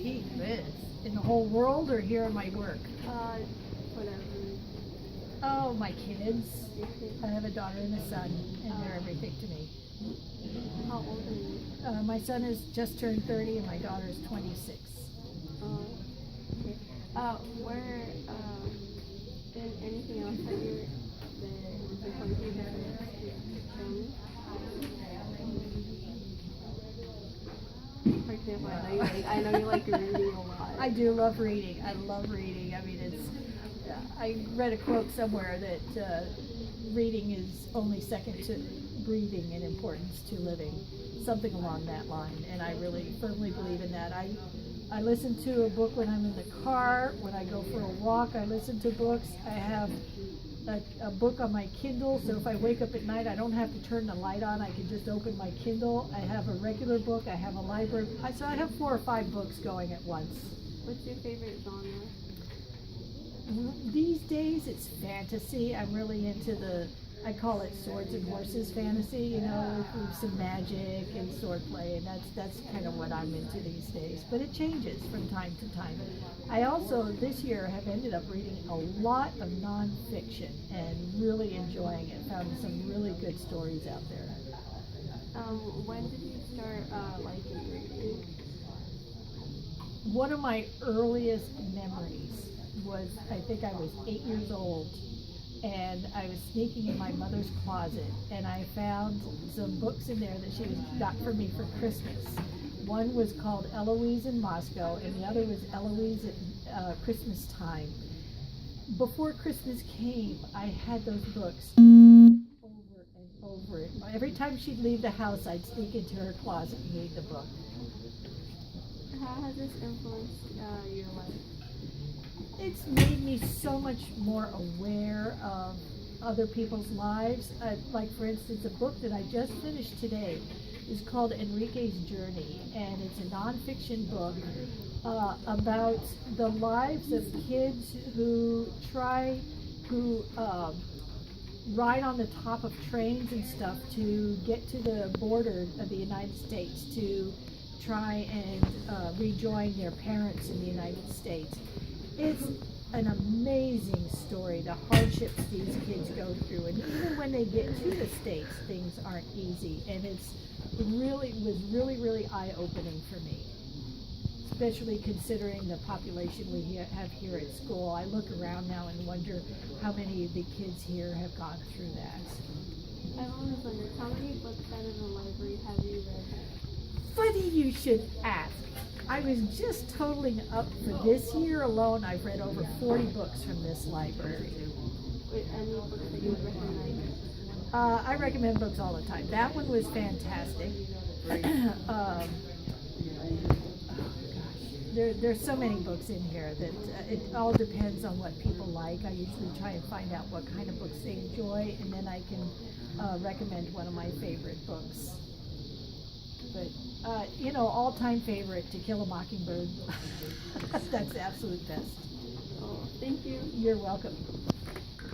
Gee whiz. In the whole world or here in my work? Whatever. Oh, my kids. I have a daughter and a son, and they're everything to me. How old are you? My son has just turned 30 and my daughter is 26. Oh, okay. Where, anything else that you're, that is important to you besides family? For example, I know you like reading a lot. I do love reading. I love reading. I mean, I read a quote somewhere that reading is only second to breathing in importance to living, something along that line, and I really firmly believe in that. I listen to a book when I'm in the car, when I go for a walk, I listen to books. I have a book on my Kindle, so if I wake up at night, I don't have to turn the light on, I can just open my Kindle. I have a regular book, I have a library, so I have 4 or 5 books going at once. What's your favorite genre? These days it's fantasy. I'm really into I call it swords and horses fantasy, you know, with some magic and swordplay, and that's kind of what I'm into these days. But it changes from time to time. I also, this year, have ended up reading a lot of nonfiction and really enjoying it. Found some really good stories out there. When did you start liking reading? One of my earliest memories was, I think I was 8 years old, and I was sneaking in my mother's closet, and I found some books in there that she got for me for Christmas. One was called Eloise in Moscow, and the other was Eloise at Christmas time. Before Christmas came, I had those books over and over it. Every time she'd leave the house, I'd sneak into her closet and read the book. How has this influenced your life? It's made me so much more aware of other people's lives. Like, for instance, a book that I just finished today is called Enrique's Journey, and it's a nonfiction book about the lives of kids who ride on the top of trains and stuff to get to the border of the United States to try and rejoin their parents in the United States. It's an amazing story, the hardships these kids go through, and even when they get to the States, things aren't easy, and it was really eye-opening for me, especially considering the population we have here at school. I look around now and wonder how many of the kids here have gone through that. I've always wondered, how many books out of the library have you read? Funny you should ask. I was just totaling up for this year alone, I've read over 40 books from this library. Any books that you would recommend? I recommend books all the time. That one was fantastic. Oh gosh, there's so many books in here that it all depends on what people like. I usually try and find out what kind of books they enjoy, and then I can recommend one of my favorite books. But you know, all-time favorite, To Kill a Mockingbird. That's the absolute best. Oh, thank you. You're welcome.